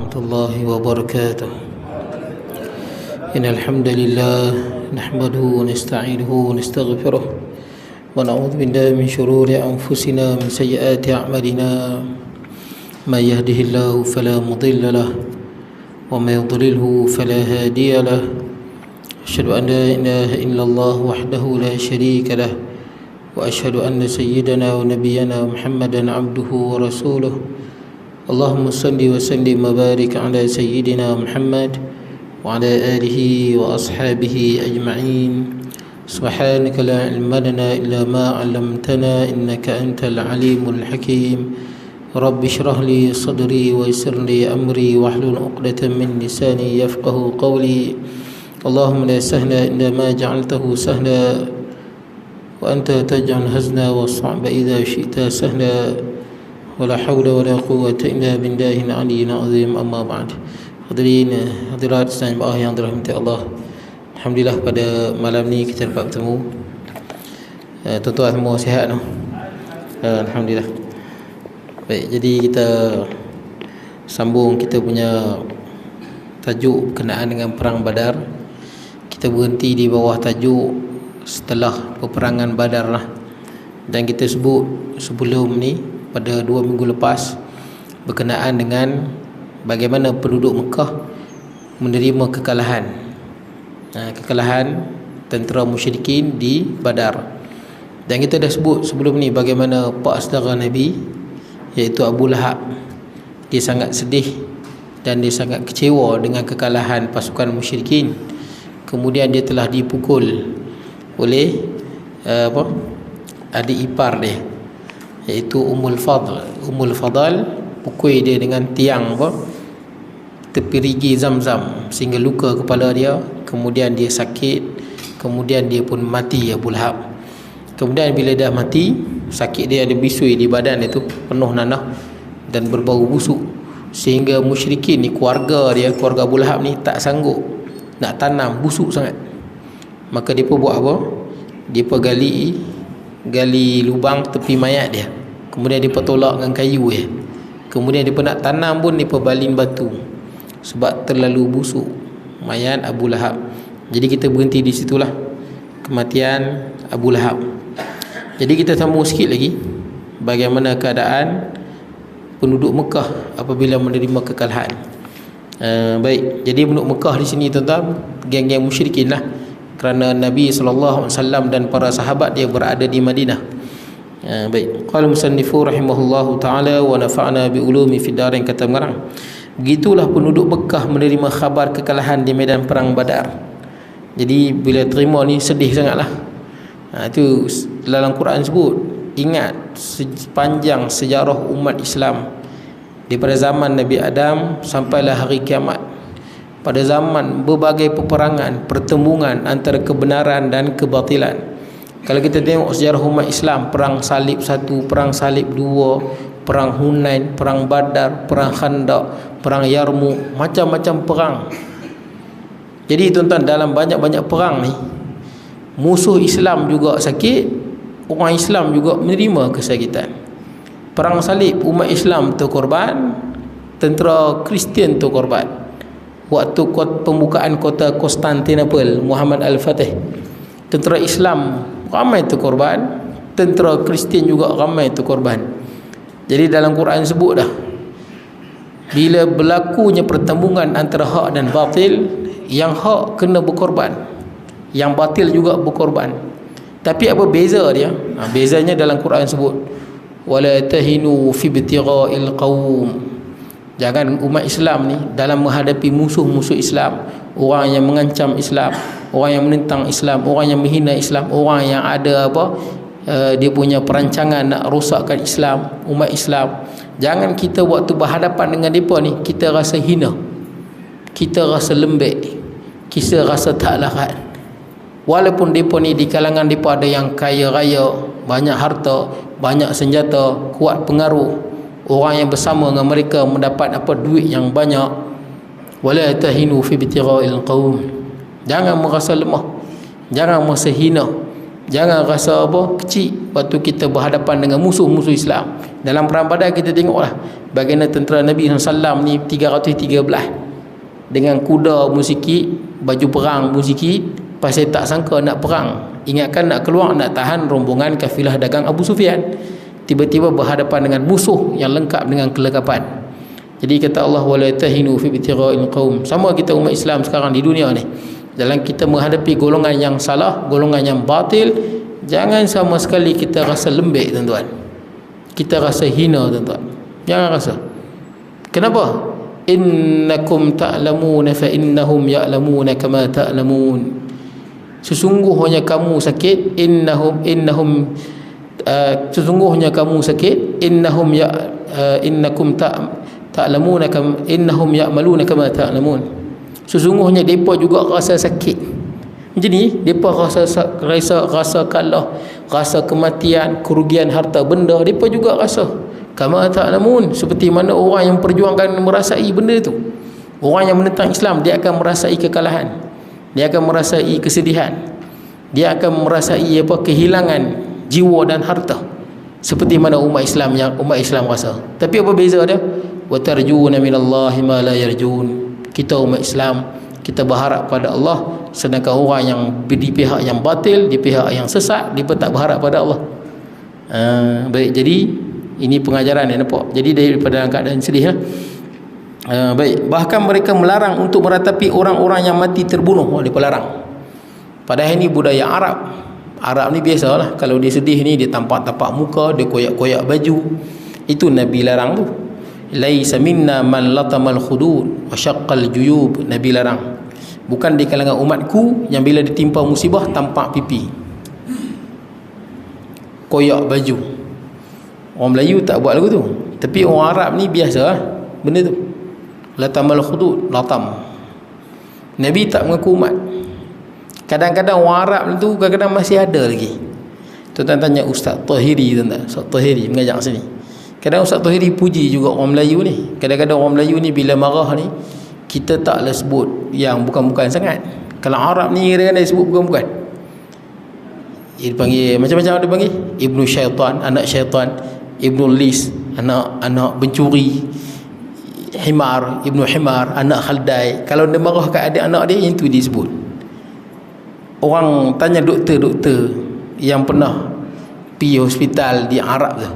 ورحمة الله وبركاته. إن الحمد لله نحمده ونستعينه ونستغفره ونعوذ بالله من شرور أنفسنا من سيئات أعمالنا. من يهده الله فلا مضل له ومن يضلله فلا هادي له. أشهد أن لا إله إلا الله وحده لا شريك له وأشهد أن سيدنا ونبينا محمدا عبده ورسوله. اللهم صل وسلم وبارك على سيدنا محمد وعلى آله وأصحابه أجمعين. سبحانك لا علم لنا إلا ما علمتنا إنك أنت العليم الحكيم. رب اشرح لي صدري ويسر لي أمري واحلل عقدة من لساني يفقه قولي. اللهم لا سهل إلا ما جعلته سهلا وأنت تجعل الحزن والصعب إذا شئت سهلا ولا حول ولا قوة إلا بالله العلي العظيم. أما بعد. Hadirin hadirat dan jemaah yang dirahmati Allah, alhamdulillah pada malam ni kita dapat bertemu. Tuan-tuan semua sihat no? Alhamdulillah. Baik, jadi kita sambung kita punya tajuk berkenaan dengan perang Badar. Kita berhenti di bawah tajuk setelah peperangan Badar lah. Dan kita sebut sebelum ni pada 2 minggu lepas berkenaan dengan bagaimana penduduk Mekah menerima kekalahan. Kekalahan tentera musyrikin di Badar. Dan kita dah sebut sebelum ni bagaimana pak saudara Nabi, iaitu Abu Lahab, dia sangat sedih dan dia sangat kecewa dengan kekalahan pasukan musyrikin. Kemudian dia telah dipukul oleh adik ipar dia, iaitu Ummul Fadl pukul dia dengan tiang tepi rigi Zamzam sehingga luka kepala dia. Kemudian dia sakit, kemudian dia pun mati, Abu Lahab. Kemudian bila dah mati, sakit dia ada bisui di badan itu, penuh nanah dan berbau busuk, sehingga musyrikin ni, keluarga Abu Lahab ni tak sanggup nak tanam, busuk sangat. Maka dia pun buat apa? Dia pun gali lubang tepi mayat dia. Kemudian dia pun tolak dengan kayu dia. Kemudian dia pun nak tanam pun dia pun balin batu, sebab terlalu busuk mayat Abu Lahab. Jadi kita berhenti di situlah kematian Abu Lahab. Jadi kita sambung sikit lagi bagaimana keadaan penduduk Mekah apabila menerima kekalahan. Baik, jadi penduduk Mekah di sini tuan-tuan, geng-geng musyrikin lah, kerana Nabi SAW dan para sahabat dia berada di Madinah. Baik, qala musannifu rahimahullahu ta'ala wa nafa'na bi ulumi fid darain, kata mengarang, begitulah penduduk Mekah menerima khabar kekalahan di medan perang Badar. Jadi bila terima ni sedih sangatlah. Itu dalam Quran sebut, ingat sepanjang sejarah umat Islam daripada zaman Nabi Adam sampailah hari kiamat, pada zaman berbagai peperangan, pertembungan antara kebenaran dan kebatilan. Kalau kita tengok sejarah umat Islam, perang salib 1, perang salib 2, perang Hunain, perang Badar, perang Khandaq, perang Yarmuk, macam-macam perang. Jadi tuan-tuan, dalam banyak-banyak perang ni, musuh Islam juga sakit, orang Islam juga menerima kesakitan. Perang salib, umat Islam terkorban, tentera Kristian terkorban. Waktu pembukaan kota Konstantinopel, Muhammad Al-Fatih, tentera Islam ramai terkorban, tentera Kristian juga ramai terkorban. Jadi dalam Quran sebut dah, bila berlakunya pertembungan antara hak dan batil, yang hak kena berkorban, yang batil juga berkorban. Tapi apa beza dia? Bezanya dalam Quran sebut, wala tahinu fi ibtigha'il qaum. Jangan umat Islam ni dalam menghadapi musuh-musuh Islam, orang yang mengancam Islam, orang yang menentang Islam, orang yang menghina Islam, orang yang ada dia punya perancangan nak rosakkan Islam, umat Islam. Jangan kita waktu berhadapan dengan mereka ni kita rasa hina, kita rasa lembek, kita rasa tak larat. Walaupun mereka ni di kalangan mereka ada yang kaya raya, banyak harta, banyak senjata, kuat pengaruh, orang yang bersama dengan mereka mendapat duit yang banyak. Wala tahinu fi ibtigha'il qaum. Jangan merasa lemah, jangan merasa hina Jangan rasa apa kecil waktu kita berhadapan dengan musuh-musuh Islam. Dalam perang Badar kita tengoklah bagaimana tentera Nabi SAW ni 313 dengan kuda musiki, baju perang musiki, pasal tak sangka nak perang. Ingatkan nak keluar nak tahan rombongan kafilah dagang Abu Sufyan. Tiba-tiba berhadapan dengan musuh yang lengkap dengan kelengkapan. Jadi kata Allah, wala tahinu fi ibtira'il qaum. Sama kita umat Islam sekarang di dunia ni, dalam kita menghadapi golongan yang salah, golongan yang batil, jangan sama sekali kita rasa lembek tuan-tuan. Kita rasa hina tuan-tuan. Jangan rasa. Kenapa? Innakum ta'lamuna fa innahum ya'lamuna kama ta'lamun. Sesungguhnya kamu sakit, sesungguhnya kamu sakit, innakum ta'lamuna innahum ya'maluna kama ta'lamun. Sesungguhnya depa juga rasa sakit. Macam ni, depa rasa kalah, rasa kematian, kerugian harta benda, depa juga rasa. Kama ta'lamun, seperti mana orang yang perjuangkan merasai benda tu. Orang yang menentang Islam, dia akan merasai kekalahan. Dia akan merasai kesedihan. Dia akan merasai kehilangan jiwa dan harta. Seperti mana umat Islam rasa. Tapi apa beza dia? Wa tarjuna minallahi ma la yarjun. Kita umat Islam, kita berharap pada Allah, sedangkan orang yang di pihak yang batil, di pihak yang sesat, dia pun tak berharap pada Allah. Baik, jadi ini pengajaran yang nampak. Jadi daripada dalam keadaan sedih lah. Baik, bahkan mereka melarang untuk meratapi orang-orang yang mati terbunuh. Dia pelarang. Padahal ini budaya Arab. Arab ni biasalah, kalau dia sedih ni dia tampak-tampak muka, dia koyak-koyak baju. Itu Nabi larang tu. Laisa minna man latamal khudud wa syaqqal juyub. Nabi larang. Bukan di kalangan umatku yang bila ditimpa musibah tampak pipi, koyak baju. Orang Melayu tak buat lagu tu, tapi orang Arab ni biasa lah benda tu. Latamal khudud, latam. Nabi tak mengaku umat. Kadang-kadang orang Arab tu kadang-kadang masih ada lagi. Tuan-tuan tanya Ustaz Tahiri, tuan-tuan. Ustaz Tahiri mengajar sini. Kadang Ustaz Tahiri puji juga orang Melayu ni. Kadang-kadang orang Melayu ni bila marah ni, kita taklah sebut yang bukan-bukan sangat. Kalau Arab ni kadang-kadang disebut bukan-bukan. Dia panggil macam-macam, dia panggil Ibnu Syaitan, anak syaitan, Ibnu Lis, anak pencuri, Himar, Ibnu Himar, anak Khaldai. Kalau dia marah kat adik-anak dia, yang tu disebut. Orang tanya doktor-doktor yang pernah pergi hospital di Arab tu.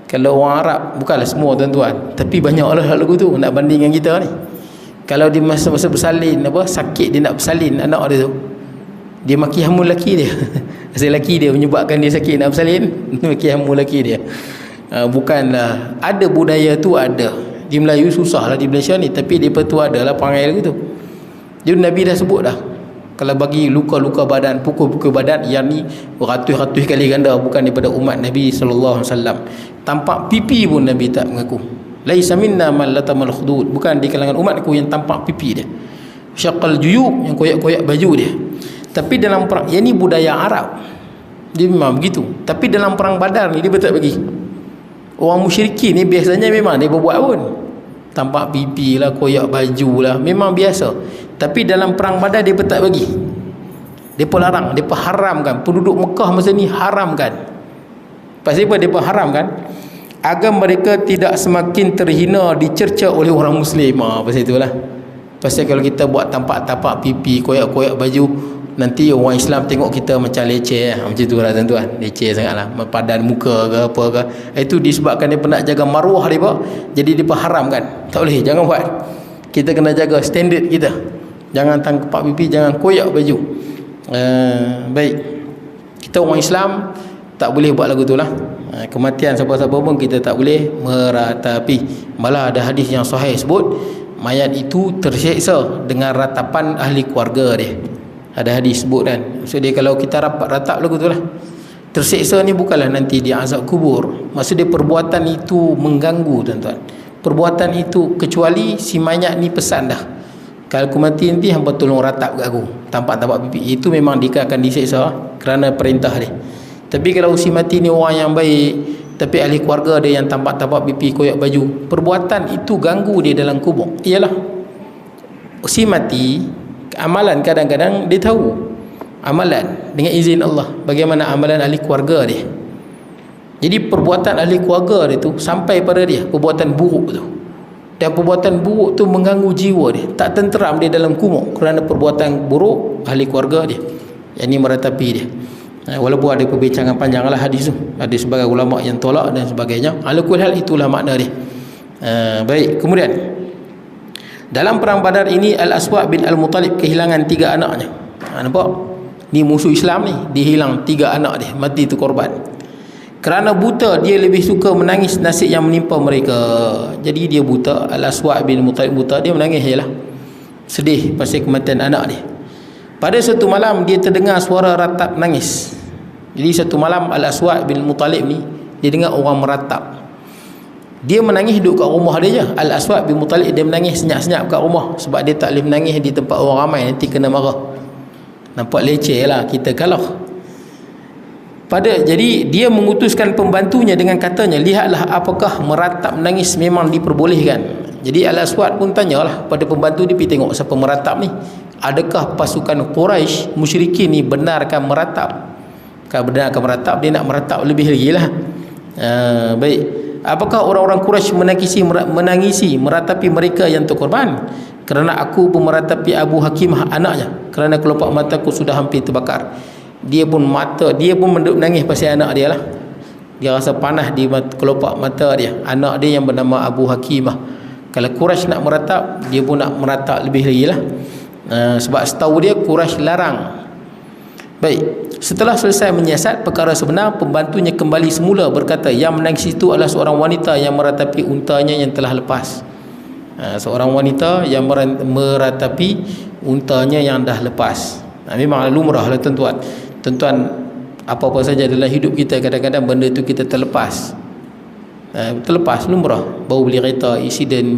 Kalau orang Arab, bukanlah semua tuan-tuan, tapi banyaklah lagu tu nak banding dengan kita ni. Kalau dia masa-masa bersalin, sakit dia nak bersalin anak dia tu, dia maki hamu laki dia. Pasal laki dia menyebabkan dia sakit nak bersalin, maki hamu laki dia. Bukanlah, ada budaya tu ada. Di Melayu susah lah di Malaysia ni, tapi dia tu ada lah perangai lagu tu. Jadi Nabi dah sebut dah, kalau bagi luka-luka badan, pukul-pukul badan, yang ni ratus-ratus kali ganda bukan daripada umat Nabi SAW. Tampak pipi pun Nabi tak mengaku. Laisa minna man latamal khudud, bukan di kalangan umatku yang tampak pipi dia. Syaqqal juyub, yang koyak-koyak baju dia. Tapi dalam perang, yang ni budaya Arab, dia memang begitu. Tapi dalam perang Badar ni dia tak bagi. Orang musyrikin ni biasanya memang dia berbuat pun, tampak pipi lah, koyak baju lah, memang biasa. Tapi dalam perang Badar dia tak bagi. Dia larang, dia haramkan. Penduduk Mekah masa ni haramkan. Pasal apa dia haramkan? Agar mereka tidak semakin terhina, dicerca oleh orang Muslim. Pasal itulah. Pasal kalau kita buat tampak-tampak pipi, koyak-koyak baju, nanti orang Islam tengok kita macam leceh. Macam tu lah tuan-tuan. Leceh sangat lah. Padan muka ke apa ke. Itu disebabkan dia nak jaga maruah dia, jadi dia haramkan. Tak boleh, jangan buat. Kita kena jaga standard kita. Jangan tangkap pipi, jangan koyak baju. Baik, kita orang Islam tak boleh buat lagu tu lah. Kematian siapa-siapa pun kita tak boleh meratapi. Malah ada hadis yang sahih sebut mayat itu terseksa dengan ratapan ahli keluarga dia. Ada hadis sebut kan. So dia kalau kita ratap lagu tu lah. Terseksa ni bukanlah nanti dia azab kubur. Maksud dia perbuatan itu mengganggu tuan-tuan. Perbuatan itu, kecuali si mayat ni pesan dah, kalau aku mati nanti hampa tolong ratap kat aku, tampak-tampak pipi, itu memang dia akan diseksa kerana perintah dia. Tapi kalau si mati ni orang yang baik, tapi ahli keluarga dia yang tampak-tampak pipi, koyak baju, perbuatan itu ganggu dia dalam kubur. Iyalah, si mati, amalan kadang-kadang dia tahu amalan dengan izin Allah. Bagaimana amalan ahli keluarga dia. Jadi perbuatan ahli keluarga dia tu sampai pada dia, perbuatan buruk tu. Dan perbuatan buruk tu mengganggu jiwa dia, tak tenteram dia dalam kumuk kerana perbuatan buruk ahli keluarga dia. Yang ini meratapi dia. Walaupun ada perbincangan panjang lah hadis tu, ada sebagai ulama yang tolak dan sebagainya. Ala kulli hal itulah makna dia. Baik, kemudian dalam perang Badar ini Al-Aswad bin Al-Muttalib kehilangan 3 anaknya. Nampak? Ni musuh Islam ni, dia hilang 3 anak dia, mati tu korban. Kerana buta, dia lebih suka menangis nasib yang menimpa mereka. Jadi dia buta, Al-Aswad bin Al-Muttalib buta, dia menangis je lah, sedih pasal kematian anak dia. Pada satu malam dia terdengar suara ratap nangis. Jadi satu malam Al-Aswad bin Muttalib ni dia dengar orang meratap. Dia menangis duduk kat rumah dia je. Al-Aswad bin Muttalib dia menangis senyap-senyap kat rumah, sebab dia tak boleh menangis di tempat orang ramai, nanti kena marah. Nampak leceh lah kita kalah. Jadi dia mengutuskan pembantunya dengan katanya, lihatlah apakah meratap menangis memang diperbolehkan. Jadi Al-Aswad pun tanyalah pada pembantu dia, pergi tengok siapa meratap ni. Adakah pasukan Quraisy musyrikin ni benarkan meratap? Kalau benarkan meratap, dia nak meratap lebih lagi lah. Baik. Apakah orang-orang Quraisy menangisi meratapi mereka yang terkorban? Kerana aku pun meratapi Abu Hakimah anaknya, kerana kelopak mataku sudah hampir terbakar. Dia pun menangis pasal anak dia lah. Dia rasa panas di kelopak mata dia, anak dia yang bernama Abu Hakimah. Kalau Quraisy nak meratap, dia pun nak meratap lebih lagi lah. Sebab setahu dia Quraisy larang. Baik, setelah selesai menyiasat perkara sebenar, pembantunya kembali semula berkata, yang menangis itu adalah seorang wanita yang meratapi untanya yang telah lepas. Seorang wanita yang meratapi untanya yang dah lepas. Memang lumrah lah tuan-tuan. Tuan-tuan, apa-apa saja dalam hidup kita, kadang-kadang benda tu kita terlepas. Terlepas, lumrah. Baru beli kereta, insiden,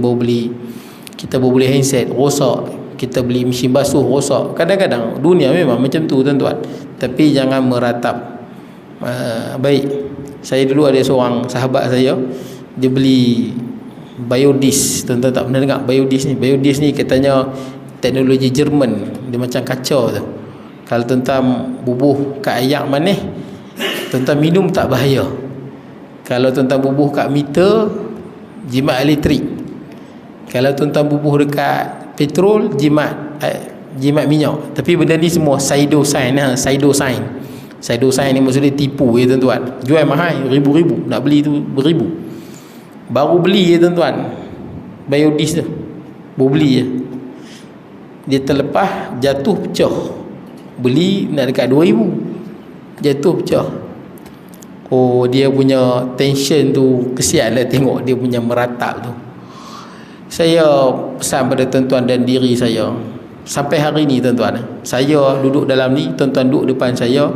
kita baru beli handset, rosak. Kita beli mesin basuh, rosak. Kadang-kadang dunia memang macam tu tuan-tuan. Tapi jangan meratap. Baik, saya dulu ada seorang sahabat saya, dia beli biodisk. Tuan-tuan tak pernah dengar biodisk ni? Biodisk ni katanya teknologi Jerman, dia macam kacau tu. Kalau tuan-tuan bubuh kat ayak manis, tuan-tuan minum tak bahaya. Kalau tuan-tuan bubuh kat meter, jimat elektrik. Kalau tuan-tuan bubuh dekat petrol, jimat minyak. Tapi benda ni semua pseudoscience. Pseudoscience ni maksudnya tipu ya tuan-tuan. Jual mahal, ribu-ribu, nak beli tu beribu. Baru beli ya tuan-tuan, biodisk tu baru beli je, dia terlepas, jatuh pecah. Beli nak dekat 2,000, jatuh pecah. Oh, dia punya tension tu, kesian lah tengok dia punya meratap tu. Saya pesan pada tuan-tuan dan diri saya, sampai hari ni tuan-tuan, saya duduk dalam ni, tuan-tuan duduk depan saya,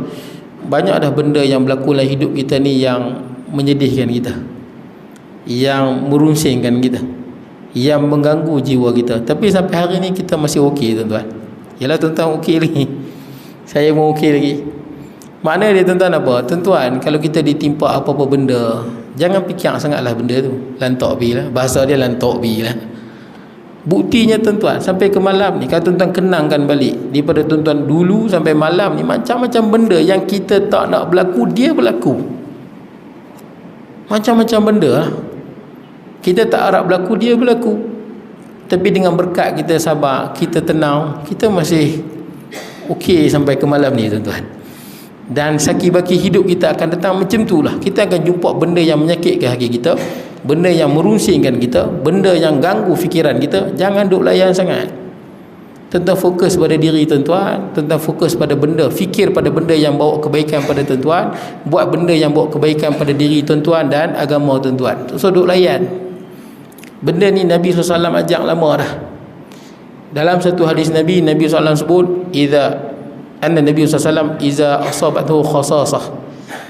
banyak dah benda yang berlaku dalam hidup kita ni yang menyedihkan kita, yang merunsingkan kita, yang mengganggu jiwa kita. Tapi sampai hari ni kita masih okey tuan-tuan. Yalah tuan-tuan okey lagi, saya pun okey lagi. Makna dia tuan-tuan apa? Tuan-tuan, kalau kita ditimpa apa-apa benda, jangan fikir sangatlah benda tu, lantak pi lah. Bahasa dia lantak pi lah. Buktinya tuan-tuan, sampai ke malam ni, kalau tuan-tuan kenangkan balik daripada tuan-tuan dulu sampai malam ni, macam-macam benda yang kita tak nak berlaku, dia berlaku. Macam-macam benda lah, kita tak harap berlaku, dia berlaku. Tapi dengan berkat kita sabar, kita tenang, kita masih okey sampai ke malam ni tuan-tuan. Dan saki-baki hidup kita akan datang macam tu lah. Kita akan jumpa benda yang menyakitkan hati kita, benda yang merunsingkan kita, benda yang ganggu fikiran kita. Jangan duk layan sangat. Tuan-tuan fokus pada diri tuan-tuan, tuan-tuan fokus pada benda, fikir pada benda yang bawa kebaikan pada tuan-tuan, buat benda yang bawa kebaikan pada diri tuan-tuan dan agama tuan-tuan. So duk layan benda ni. Nabi SAW ajak lama dah. Dalam satu hadis Nabi SAW sebut, Nabi SAW iza asabathu khasasah.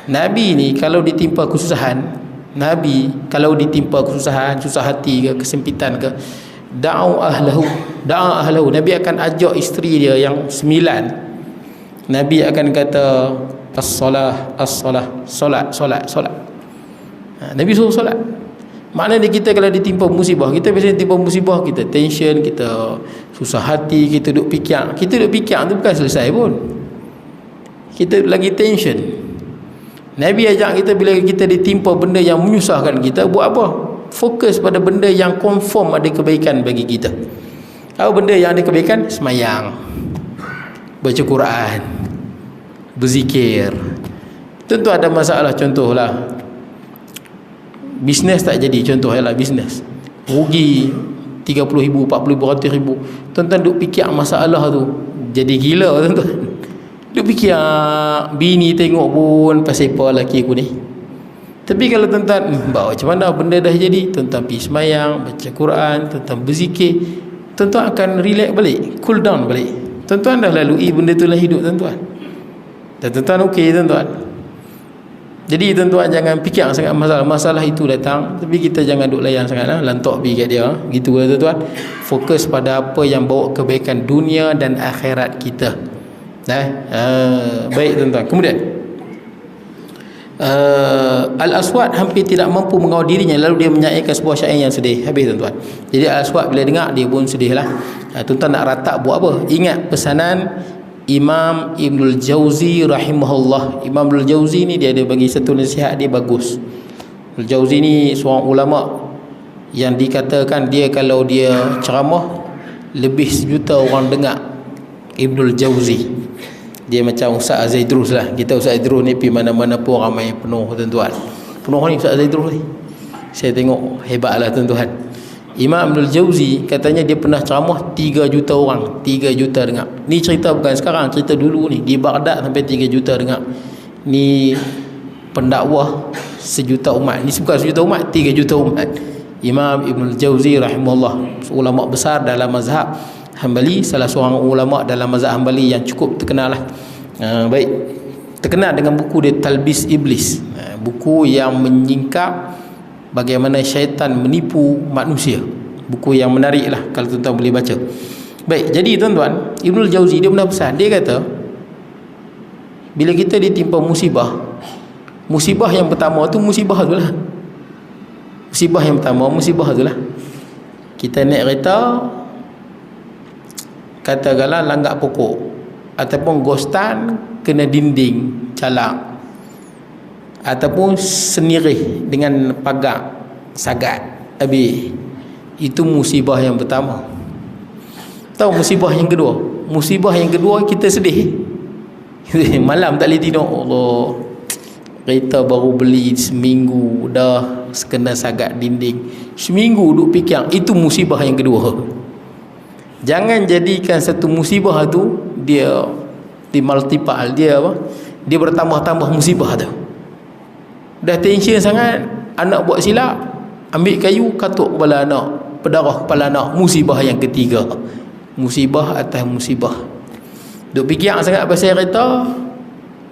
Nabi ni kalau ditimpa kesusahan, susah hati ke, kesempitan ke, da'a ahlahu, Nabi akan ajak isteri dia yang 9. Nabi akan kata solat. Nabi suruh solat. Maknanya kita kalau ditimpa musibah, kita biasanya timpa musibah, kita tension, kita susah hati, kita duk fikir tu bukan selesai pun. kita lagi tension. Nabi ajak kita bila kita ditimpa benda yang menyusahkan kita, buat apa? Fokus pada benda yang confirm ada kebaikan bagi kita. Apa benda yang ada kebaikan? Semayang, baca Quran, berzikir. Tentu ada masalah, contohlah bisnes tak jadi, contohlah bisnes rugi 30,000, 40,000, 100,000. Tuan-tuan duk fikir masalah tu, jadi gila tuan-tuan. Duk fikir bini tengok pun pasal apa laki aku ni. Tapi kalau tuan-tuan macam mana benda dah jadi, tuan-tuan pergi semayang, baca Quran, tuan-tuan berzikir, tuan-tuan akan relax balik, cool down balik. Tuan-tuan dah lalui benda tu dalam hidup tuan-tuan, dan tuan-tuan okey tuan-tuan. Jadi tuan-tuan jangan fikir sangat masalah itu datang, tapi kita jangan duk layan sangat lantok pergi kat dia. Gitulah tuan-tuan. Fokus pada apa yang bawa kebaikan dunia dan akhirat kita. Baik tuan-tuan. Kemudian Al-Aswad hampir tidak mampu mengawal dirinya, lalu dia menyairkan sebuah syair yang sedih. Habis tuan-tuan. Jadi Al-Aswad bila dengar dia pun sedihlah. Tuan-tuan nak ratak buat apa? Ingat pesanan Imam Ibnul Jauzi rahimahullah. Imam Ibnul Jauzi ni dia ada bagi satu nasihat dia bagus. Ibnul Jauzi ni seorang ulama yang dikatakan dia kalau dia ceramah lebih 1,000,000 orang dengar. Ibnul Jauzi dia macam Ustaz Zaidrus lah. Kita Ustaz Zaidrus ni pergi mana-mana pun ramai penuh tuan-tuan. Penuh ni Ustaz Zaidrus ni. Saya tengok hebatlah tuan-tuan. Imam Ibnul Jauzi katanya dia pernah ceramah 3 juta orang, 3 juta dengar. Ni cerita bukan sekarang, cerita dulu ni. Di Baghdad sampai 3 juta dengar. Ni pendakwah 1,000,000 umat. Ni bukan 1,000,000 umat, 3 juta umat. Imam Ibnul Jauzi rahimahullah, ulama besar dalam mazhab Hambali, salah seorang ulama dalam mazhab Hambali yang cukup terkenal lah. Baik, terkenal dengan buku dia Talbis Iblis. Buku yang menyingkap bagaimana syaitan menipu manusia. Buku yang menarik lah kalau tuan-tuan boleh baca. Baik, jadi tuan-tuan, Ibnul Jauzi dia pernah pesan. Dia kata bila kita ditimpa musibah, musibah yang pertama tu musibah tu lah. Musibah yang pertama musibah tu lah. Kita naik kereta, katakanlah langgak pokok ataupun gostan kena dinding calak, ataupun senirih dengan pagar sagat habis. Itu musibah yang pertama. Tahu musibah yang kedua? Musibah yang kedua kita sedih. Malam tak boleh tidur. Allah, kereta baru beli seminggu dah kena sagat dinding. Seminggu duk fikir. Itu musibah yang kedua. Jangan jadikan satu musibah tu dia di multiple, dia apa? Dia bertambah-tambah musibah tu. Dah tension sangat, anak buat silap, ambil kayu katuk kepala anak, pedarah kepala anak. Musibah yang ketiga. Musibah atas musibah. Duk fikir sangat pasal kereta,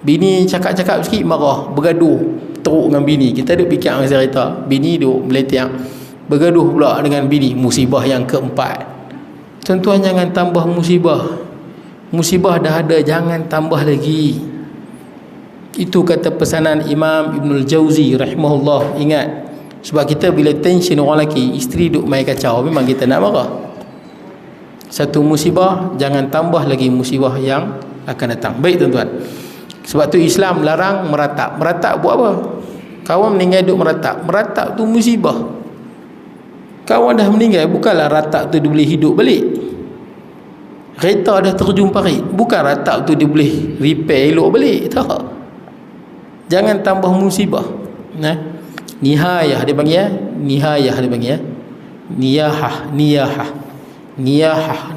bini cakap-cakap sikit marah, bergaduh teruk dengan bini. Kita duk fikir pasal kereta, bini duk meletiak, bergaduh pula dengan bini. Musibah yang keempat. Tuan-tuan jangan tambah musibah. Musibah dah ada, jangan tambah lagi. Itu kata pesanan Imam Ibnul Jauzi rahimahullah. Ingat, sebab kita bila tension orang lelaki, isteri duk main kacau, memang kita nak marah. Satu musibah, jangan tambah lagi musibah yang akan datang. Baik tuan-tuan, sebab tu Islam larang meratap. Meratap buat apa? Kawan meninggal duk meratap. Meratap tu musibah. Kawan dah meninggal, bukanlah ratap tu dia boleh hidup balik. Kereta dah terjun parit, bukan ratap tu dia boleh repair elok balik. Tak. Jangan tambah musibah. Nihayah dia panggil ya. Nihayah dia panggil ya. Niyahah, niyahah.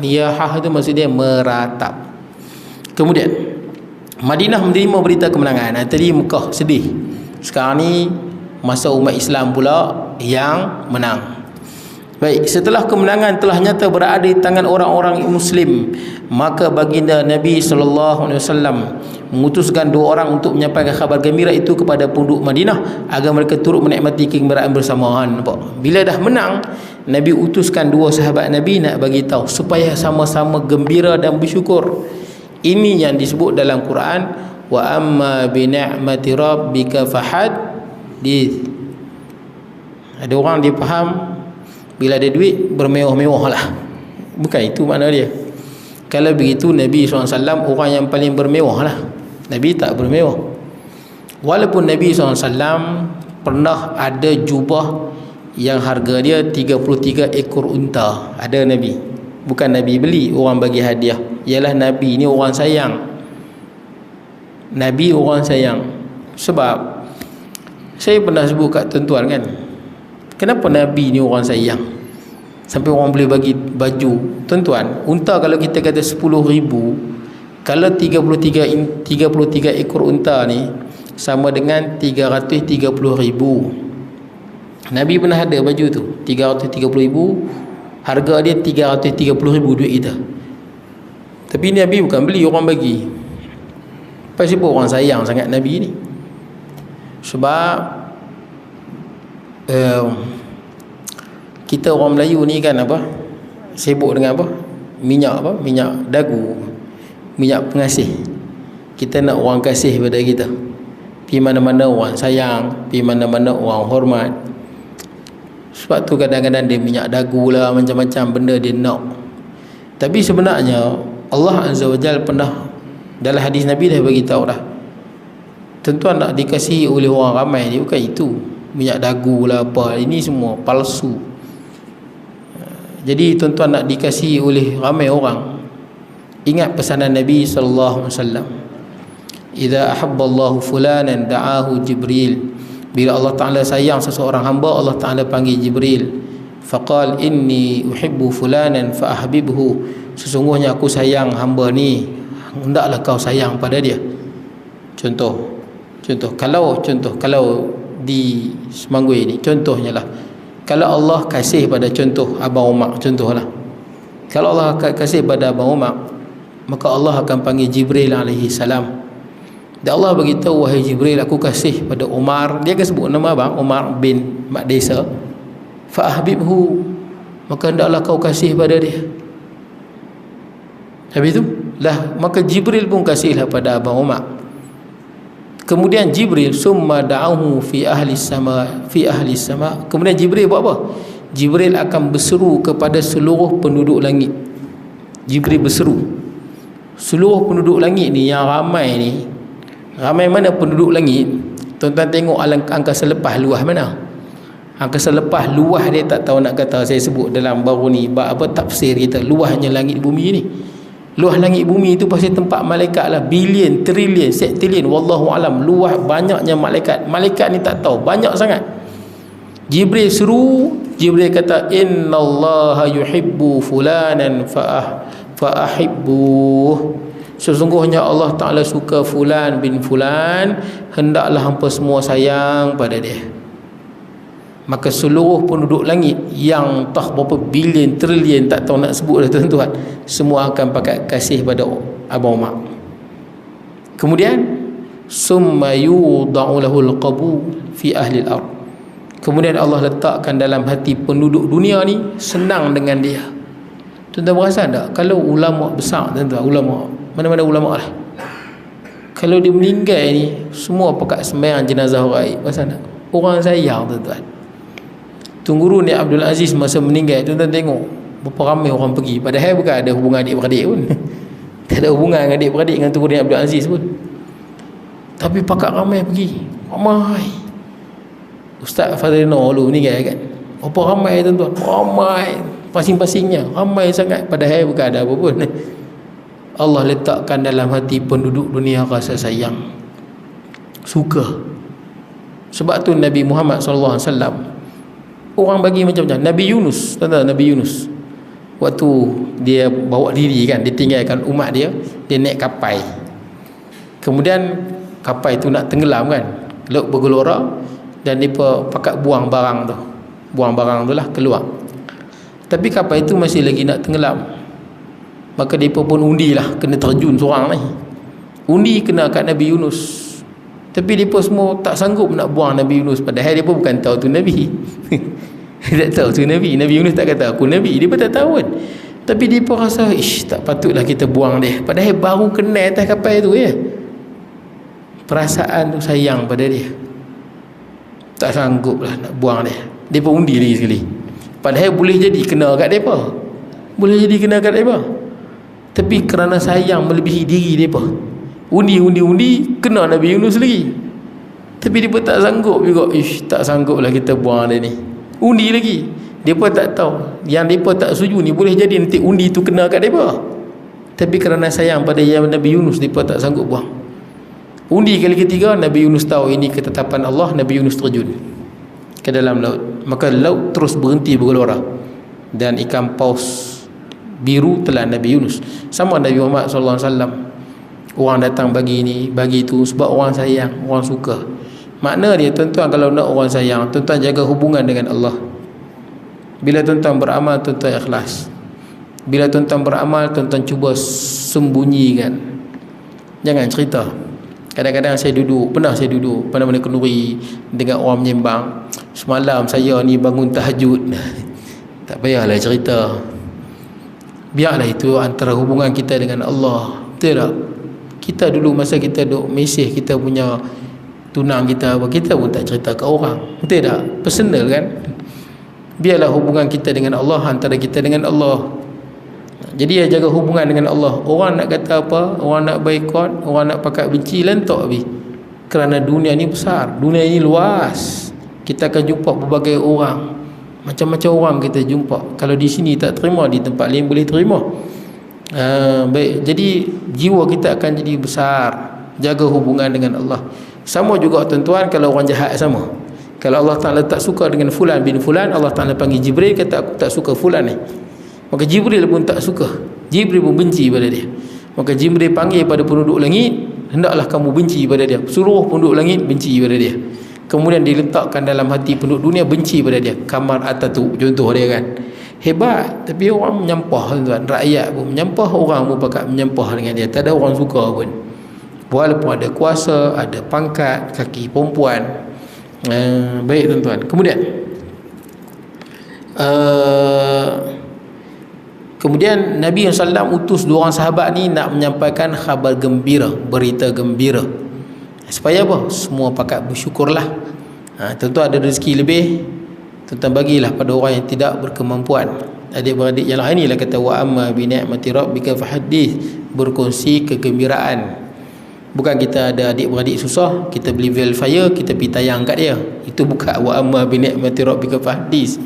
Niyahah itu maksud dia meratap. Kemudian Madinah menerima berita kemenangan. Tadi Mekah sedih. Sekarang ni masa umat Islam pula yang menang. Baik, setelah kemenangan telah nyata berada di tangan orang-orang Muslim, maka baginda Nabi SAW mengutuskan 2 orang untuk menyampaikan khabar gembira itu kepada penduduk Madinah agar mereka turut menikmati kegembiraan bersamaan. Bila dah menang, Nabi utuskan 2 sahabat Nabi nak bagi tahu supaya sama-sama gembira dan bersyukur. Ini yang disebut dalam Quran, wa amma bi ni'mati rabbika fahaddits. Ada orang dia faham bila ada duit bermewah-mewah lah. Bukan itu makna dia. Kalau begitu Nabi SAW orang yang paling bermewah lah. Nabi tak bermewah. Walaupun Nabi SAW pernah ada jubah yang harga dia 33 ekor unta. Ada Nabi. Bukan Nabi beli, orang bagi hadiah. Ialah Nabi ni orang sayang. Nabi orang sayang. Sebab saya pernah sebut kat tuan-tuan kan, kenapa Nabi ni orang sayang sampai orang boleh bagi baju. Tuan-tuan, unta kalau kita kata 10,000, kalau 33 ekor unta ni sama dengan 330,000. Nabi pernah ada baju tu 330,000, harga dia 330,000 duit kita. Tapi Nabi bukan beli, orang bagi. Pasal orang sayang sangat Nabi ni. Sebab kita orang Melayu ni kan apa, sibuk dengan apa, minyak dagu, minyak pengasih. Kita nak orang kasih pada kita, pergi mana-mana orang sayang, pergi mana-mana orang hormat. Sebab tu kadang-kadang dia minyak dagu lah, macam-macam benda dia nak. Tapi sebenarnya Allah Azza wa Jalla pernah dalam hadis Nabi dah bagi tahu dah, tuan-tuan nak dikasihi oleh orang ramai ni bukan itu minyak dagu lah apa, ini semua palsu. Jadi tuan-tuan nak dikasihi oleh ramai orang, ingat pesanan Nabi sallallahu alaihi wasallam, idza ahabballahu fulanan da'ahu Jibril. Bila Allah Ta'ala sayang seseorang hamba, Allah Ta'ala panggil Jibril. Faqal inni uhibbu fulanan fa ahbibhu. Sesungguhnya aku sayang hamba ni, hendaklah kau sayang pada dia. Contoh kalau di Semangui ni, contohnya lah, kalau Allah kasih pada contoh Abang Umar, contohlah, kalau Allah kasih pada Abang Umar, maka Allah akan panggil Jibril alaihi salam. Dan Allah beritahu, wahai Jibril, aku kasih pada Umar. Dia akan sebut nama abang, Umar bin Mak Desa. Fa ahbibhu, maka hendaklah kau kasih pada dia. Habis tu lah, maka Jibril pun kasihlah pada Abang Umar. Kemudian Jibril summa da'ahu fi ahli sama, kemudian Jibril buat apa? Jibril akan berseru kepada seluruh penduduk langit. Jibril berseru seluruh penduduk langit ni, yang ramai ni, ramai mana penduduk langit. Tuan-tuan tengok angkasa lepas luas mana. Angkasa lepas luas dia tak tahu nak kata. Saya sebut dalam baru ni apa tafsir kita, luasnya langit bumi ni. Luas langit bumi itu pasti tempat malaikat lah, bilion, trilion, septilion, wallahu alam. Luas banyaknya malaikat. Malaikat ni tak tahu, banyak sangat. Jibril seru, Jibril kata innallaha yuhibbu fulanan fa ahibbuh. Sesungguhnya Allah Ta'ala suka fulan bin fulan, hendaklah hampa semua sayang pada dia. Maka seluruh penduduk langit yang tak berapa bilion, trilion, tak tahu nak sebut dah tuan-tuan, semua akan pakai kasih pada Abang Umar. Kemudian summa yudau lahul qabul fi ahli al-ard. Kemudian Allah letakkan dalam hati penduduk dunia ni senang dengan dia. Tuan-tuan perasan tak, kalau ulama besar, tuan-tuan, ulama mana-mana ulama lah, kalau dia meninggal ni, semua pakat sembahyang jenazah orang. Perasan tak? Orang sayang, tuan-tuan. Tungguru ni Abdul Aziz masa meninggal, tuan-tuan tengok berapa ramai orang pergi, padahal bukan ada hubungan adik-beradik pun. Tak ada hubungan dengan adik-beradik dengan Tungguru ni Abdul Aziz pun, tapi pakat ramai pergi. Ramai. Ustaz Fadlino dulu meninggal kan, berapa ramai tuan-tuan, ramai, pasing-pasingnya ramai sangat, padahal bukan ada apa pun. Allah letakkan dalam hati penduduk dunia rasa sayang, suka. Sebab tu Nabi Muhammad SAW orang bagi macam-macam. Nabi Yunus, tuan-tuan, Nabi Yunus waktu dia bawa diri kan, dia tinggalkan umat dia, dia naik kapal. Kemudian kapal itu nak tenggelam kan, laut bergelora, dan dia pakat buang barang tu lah keluar. Tapi kapal itu masih lagi nak tenggelam. Maka mereka pun undilah, kena terjun seorang ni. Undi kena kat Nabi Yunus. Tapi mereka semua tak sanggup nak buang Nabi Yunus. Padahal mereka bukan tahu tu Nabi. Tak tahu tu Nabi. Nabi Yunus tak kata aku Nabi. Mereka tak tahu kan. Tapi mereka rasa, tak patutlah kita buang dia. Padahal baru kena atas kapal tu ya. Perasaan tu sayang pada dia. Tak sanggup lah nak buang dia. Mereka undi lagi sekali. Padahal boleh jadi kena kat mereka. Boleh jadi kena kat mereka. Tapi kerana sayang melebihi diri mereka, Undi kena Nabi Yunus lagi. Tapi dia pun tak sanggup juga. Tak sanggup lah kita buang dia ni. Undi lagi. Dia pun tak tahu. Yang dia pun tak setuju ni, boleh jadi nanti undi tu kena kat dia. Tapi kerana sayang pada yang Nabi Yunus, dia pun tak sanggup buang. Undi kali ketiga, Nabi Yunus tahu ini ketetapan Allah. Nabi Yunus terjun ke dalam laut. Maka laut terus berhenti bergelora, dan ikan paus biru telan Nabi Yunus. Sama Nabi Muhammad SAW. Orang datang bagi ni, bagi tu, sebab orang sayang, orang suka. Makna dia, tuan-tuan, kalau nak orang sayang, tuan-tuan jaga hubungan dengan Allah. Bila tuan-tuan beramal, tuan-tuan ikhlas. Bila tuan-tuan beramal, tuan-tuan cuba sembunyikan. Jangan cerita. Kadang-kadang pernah saya duduk mana-mana kenduri dengan orang menyembang. Semalam saya ni bangun tahajud. Tak payahlah cerita. Biarlah itu antara hubungan kita dengan Allah. Betul tak? Kita dulu masa kita duk mesej kita punya tunang kita, kita pun tak cerita ke orang. Betul tak? Personal kan? Biarlah hubungan kita dengan Allah antara kita dengan Allah. Jadi ya, jaga hubungan dengan Allah. Orang nak kata apa, orang nak boikot, orang nak pakat benci, lentok habis. Kerana dunia ni besar, dunia ni luas. Kita akan jumpa berbagai orang, macam-macam orang kita jumpa. Kalau di sini tak terima, di tempat lain boleh terima. Baik, jadi jiwa kita akan jadi besar. Jaga hubungan dengan Allah. Sama juga tuan-tuan, kalau orang jahat sama. Kalau Allah Ta'ala tak suka dengan fulan bin fulan, Allah Ta'ala panggil Jibril, kata aku tak suka fulan ni. Maka Jibril pun tak suka. Jibril pun benci pada dia. Maka Jibril panggil pada penduduk langit, hendaklah kamu benci pada dia. Seluruh penduduk langit benci pada dia. Kemudian diletakkan dalam hati penduduk dunia benci pada dia. Kamar Ataturk contoh dia kan. Hebat. Tapi orang menyampah tuan-tuan. Rakyat pun menyampah, orang pun pakat menyampah dengan dia. Tak ada orang suka pun. Walaupun ada kuasa, ada pangkat, kaki perempuan. Baik tuan-tuan. Kemudian Nabi SAW utus dua orang sahabat ni nak menyampaikan khabar gembira, berita gembira. Supaya apa? Semua pakat bersyukurlah. Tentu ada rezeki lebih, tuan-tuan bagilah pada orang yang tidak berkemampuan. Adik-beradik yang lain inilah kata wa amma bi ni'mati rabbika fahaddits, berkongsi kegembiraan. Bukan kita ada adik-beradik susah, kita beli Velfire, kita pergi tayang kat dia. Itu bukan wa amma bi ni'mati rabbika fahaddits.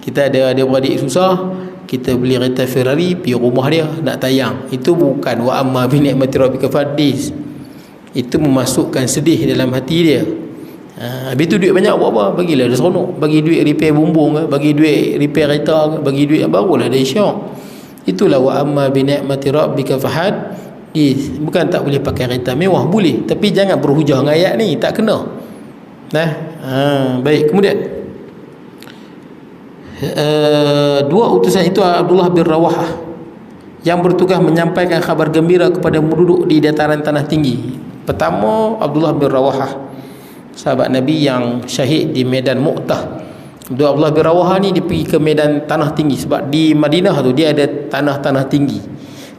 Kita ada adik-beradik susah, kita beli kereta Ferrari, pergi rumah dia nak tayang. Itu bukan wa amma bi ni'mati rabbika fahaddits. Itu memasukkan sedih dalam hati dia. Habis tu duit banyak buat apa? Bagilah dia seronok. Bagi duit repair bumbung ke, bagi duit repair kereta ke, bagi duit barulah dia syok. Itulah wa amma bi ni'mati rabbika fahaddits. Bukan tak boleh pakai kereta mewah, boleh, tapi jangan berhujah dengan ayat ni, tak kena. Baik, kemudian dua utusan itu Abdullah bin Rawahah yang bertugas menyampaikan khabar gembira kepada penduduk di dataran tanah tinggi. Pertama, Abdullah bin Rawahah, sahabat Nabi yang syahid di medan Mu'tah. Abdullah bin Rawahah ni dia pergi ke medan tanah tinggi, sebab di Madinah tu dia ada tanah-tanah tinggi,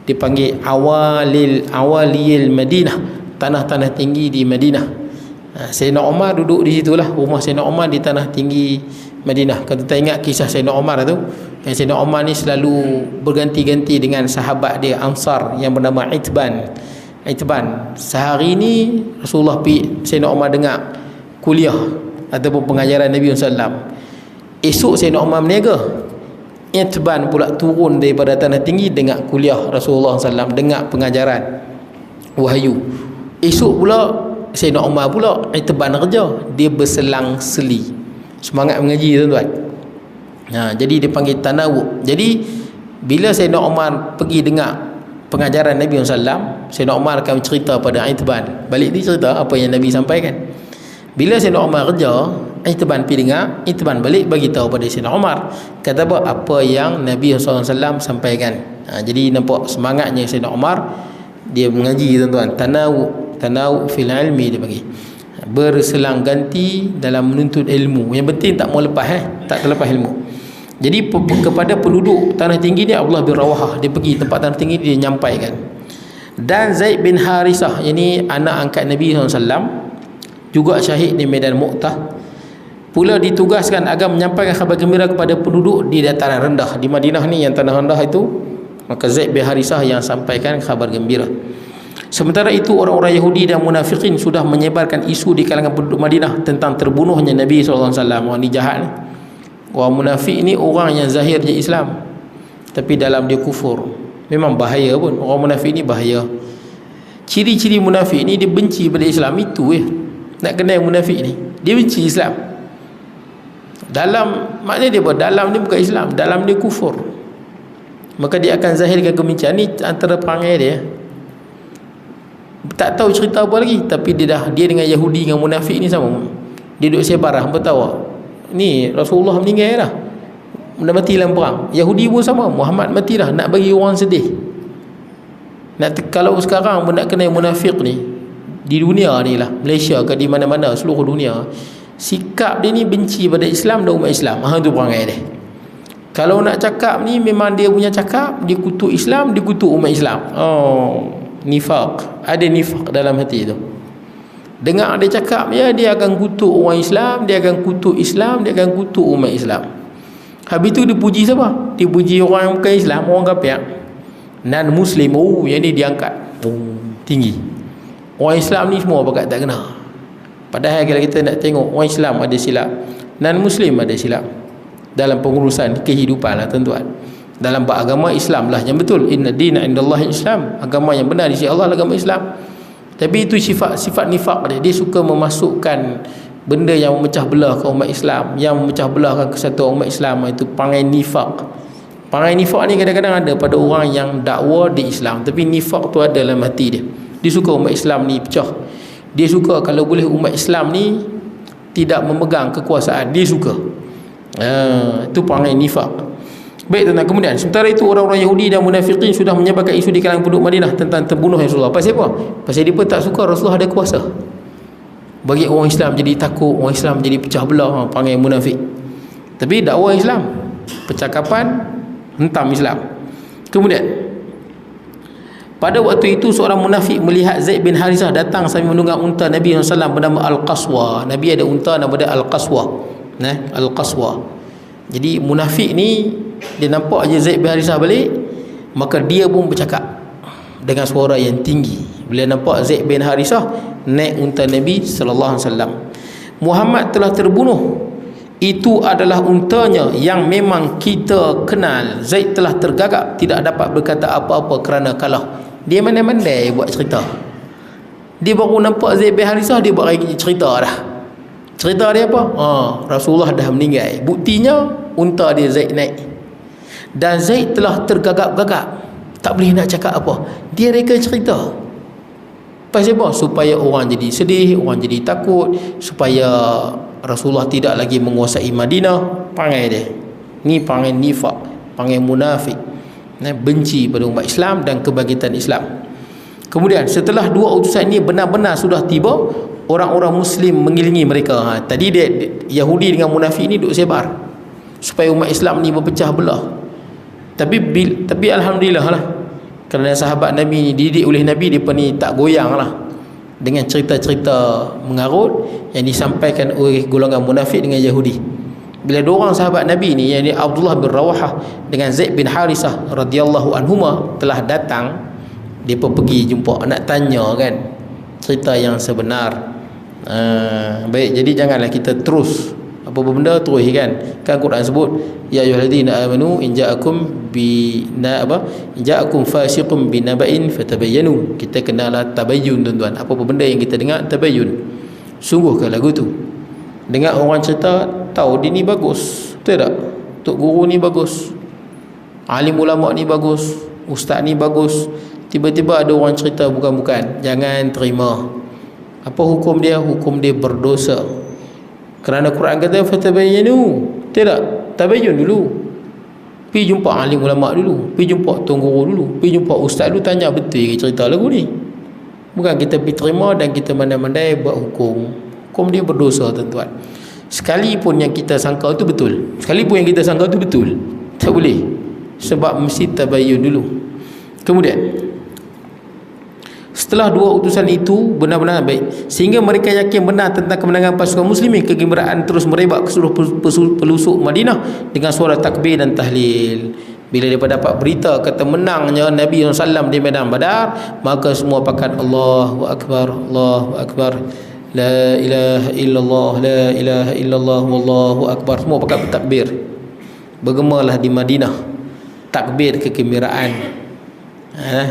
dipanggil awalil Madinah, tanah-tanah tinggi di Madinah. Sayyidina Umar duduk di situlah, rumah Sayyidina Umar di tanah tinggi Madinah. Kalau kita ingat kisah Sayyidina Umar tu, yang Sayyidina Umar ni selalu berganti-ganti dengan sahabat dia Ansar yang bernama Itban. Sehari ni Rasulullah pergi, Sayyidina Umar dengar kuliah ataupun pengajaran Nabi SAW. Esok Sayyidina Umar berniaga, Itban pula turun daripada tanah tinggi dengar kuliah Rasulullah SAW, dengar pengajaran wahyu. Esok pula Sayyidina Umar pula, Itban kerja, dia berselang-seli semangat mengaji tuan-tuan. Jadi dia panggil tanawuk. Jadi bila Sayyidina Umar pergi dengar pengajaran Nabi SAW, Sayyidina Umar akan cerita pada Itban, balik dia cerita apa yang Nabi sampaikan. Bila Sayyidina Umar kerja, Itban pergi dengar, Itban balik bagi tahu pada Sayyidina Umar, kata apa yang Nabi SAW sampaikan. Jadi nampak semangatnya Sayyidina Umar, dia mengaji tuan-tuan. Tanawuk fil ilmi dia bagi, berselang ganti dalam menuntut ilmu. Yang penting tak mau lepas, tak terlepas ilmu. Jadi kepada penduduk tanah tinggi ni, Abdullah bin Rawahah dia pergi tempat tanah tinggi, dia nyampaikan. Dan Zaid bin Harisah, ini anak angkat Nabi SAW, juga syahid di medan Mu'tah, pula ditugaskan agar menyampaikan khabar gembira kepada penduduk di dataran rendah di Madinah ni, yang tanah rendah itu. Maka Zaid bin Harisah yang sampaikan khabar gembira. Sementara itu orang-orang Yahudi dan munafikin sudah menyebarkan isu di kalangan penduduk Madinah tentang terbunuhnya Nabi SAW. Orang ni jahat ni. Orang munafik ni orang yang zahirnya Islam tapi dalam dia kufur. Memang bahaya pun. Orang munafik ni bahaya. Ciri-ciri munafik ni dia benci pada Islam. Itu nak kenal munafik ni, dia benci Islam. Dalam maknanya dia dalam dia bukan Islam, dalam dia kufur. Maka dia akan zahirkan kebencian. Ni antara perangai dia. Tak tahu cerita apa lagi, tapi dia dengan Yahudi dengan munafik ni sama. Dia duduk sebar lah, hangpa tahu ni Rasulullah meninggal dah, dah mati dalam perang. Yahudi pun sama, Muhammad mati dah, nak bagi orang sedih. Kalau sekarang pun nak kenal munafik ni di dunia ni lah, Malaysia ke di mana-mana seluruh dunia, sikap dia ni benci pada Islam dan umat Islam. Tu perangai dia. Kalau nak cakap ni memang dia punya cakap, dia kutuk Islam, dia kutuk umat Islam. Nifaq, ada nifaq dalam hati tu. Dengar dia cakap dia akan kutuk orang Islam, dia akan kutuk Islam, dia akan kutuk umat Islam. Habis tu dia puji siapa? Dia puji orang yang bukan Islam, orang kafir, non muslim. Yang ni diangkat tinggi. Orang Islam ni semua pakat tak kena. Padahal kalau kita nak tengok, orang Islam ada silap, non muslim ada silap dalam pengurusan kehidupan lah tuan-tuan. Dalam agama Islam lah yang betul, inna dina indallahi Islam, agama yang benar di sisi Allah agama Islam. Tapi itu sifat nifaq dia. Dia suka memasukkan benda yang memecah belah ke umat Islam, yang memecah belahkan kesatuan umat Islam. Itu pangai nifaq. Pangai nifaq ni kadang-kadang ada pada orang yang dakwa di Islam, tapi nifaq tu ada dalam hati dia. Dia suka umat Islam ni pecah. Dia suka kalau boleh umat Islam ni tidak memegang kekuasaan. Dia suka. Itu pangai nifaq. Baik tuan-tuan, kemudian sementara itu orang-orang Yahudi dan munafikin sudah menyebarkan isu di kalangan penduduk Madinah tentang terbunuh Rasulullah. Pasal apa? Pasal dia pun tak suka Rasulullah ada kuasa. Bagi orang Islam jadi takut, orang Islam jadi pecah belah, panggil munafik. Tapi dakwah Islam, percakapan hentam Islam. Kemudian pada waktu itu seorang munafik melihat Zaid bin Harithah datang sambil menunggang unta Nabi SAW bernama Al-Qaswa. Nabi ada unta nama dia Al-Qaswa. Al-Qaswa. Jadi munafik ni dia nampak aja Zaid bin Harithah balik, maka dia pun bercakap dengan suara yang tinggi. Bila nampak Zaid bin Harithah naik unta Nabi sallallahu alaihi wasallam, Muhammad telah terbunuh. Itu adalah untanya yang memang kita kenal. Zaid telah tergagap, tidak dapat berkata apa-apa kerana kalah. Dia mandai-mandai buat cerita. Dia baru nampak Zaid bin Harithah, dia buat lagi cerita dah. Cerita dia apa? Rasulullah dah meninggal. Buktinya unta dia Zaid naik. Dan Zaid telah tergagap-gagap, tak boleh nak cakap apa. Dia reka cerita. Pasal apa? Supaya orang jadi sedih, orang jadi takut, supaya Rasulullah tidak lagi menguasai Madinah. Pangai dia. Ni pangai nifaq, pangai munafik. Benci pada umat Islam dan kebangkitan Islam. Kemudian setelah dua utusan ini benar-benar sudah tiba, orang-orang Muslim mengelilingi mereka. Tadi dia Yahudi dengan munafik ni duk sebar supaya umat Islam ni berpecah belah. Tapi alhamdulillah lah, kerana sahabat Nabi ni dididik oleh Nabi, mereka ni tak goyang lah dengan cerita-cerita mengarut yang disampaikan oleh golongan munafik dengan Yahudi. Bila dua orang sahabat Nabi ni, yang Abdullah bin Rawahah dengan Zaid bin Harithah radhiyallahu anhuma telah datang, mereka pergi jumpa, nak tanya kan cerita yang sebenar. Baik, jadi janganlah kita terus apa-apa benda terus kan Quran sebut ya ayyuhalladzina amanu in ja'akum fasiqun binaba'in fatabayyanu. Kita kenalah tabayyun tuan-tuan. Apa-apa benda yang kita dengar tabayyun. Sungguhkah lagu tu, dengar orang cerita, tahu dia ni bagus, betul tak? Tok guru ni bagus, alim ulama ni bagus, ustaz ni bagus, tiba-tiba ada orang cerita bukan-bukan, jangan terima. Apa hukum dia? Hukum dia berdosa. Kerana Quran kata fatabayyanu, tidak, tabayyun dulu. Pergi jumpa alim ulama dulu, pergi jumpa tuan guru dulu, pergi jumpa ustaz dulu, tanya betul ke cerita lagu ni. Bukan kita pergi terima dan kita mandai-mandai buat hukum. Hukum dia berdosa tuan-tuan. Sekalipun yang kita sangka itu betul, sekalipun yang kita sangka itu betul, tak boleh, sebab mesti tabayyun dulu. Kemudian setelah dua utusan itu benar-benar baik, sehingga mereka yakin benar tentang kemenangan pasukan muslimin, kegembiraan terus merebak ke seluruh pelosok Madinah dengan suara takbir dan tahlil. Bila dia dapat berita kata menangnya Nabi SAW di medan Badar, maka semua pakat Allahu Akbar, Allahu Akbar, la ilaha illallah, la ilaha illallah, wallahu akbar. Semua pakat bertakbir. Bergemalah di Madinah takbir kegembiraan.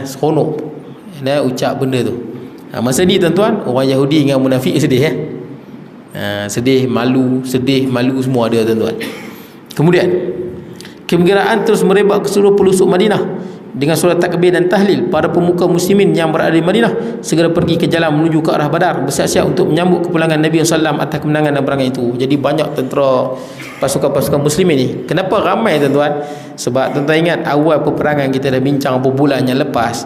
Seronok ucap benda tu. Masa ni tuan-tuan, orang Yahudi dengan munafik sedih sedih, malu semua ada tuan-tuan. Kemudian kegembiraan terus merebak ke seluruh pelosok Madinah. Dengan surat takbir dan tahlil, para pemuka muslimin yang berada di Madinah segera pergi ke jalan menuju ke arah Badar, bersiap-siap untuk menyambut kepulangan Nabi SAW atas kemenangan dan perangan itu. Jadi banyak tentera pasukan-pasukan muslimin ni. Kenapa ramai tuan-tuan? Sebab tuan-tuan ingat awal peperangan kita dah bincang beberapa bulan yang lepas,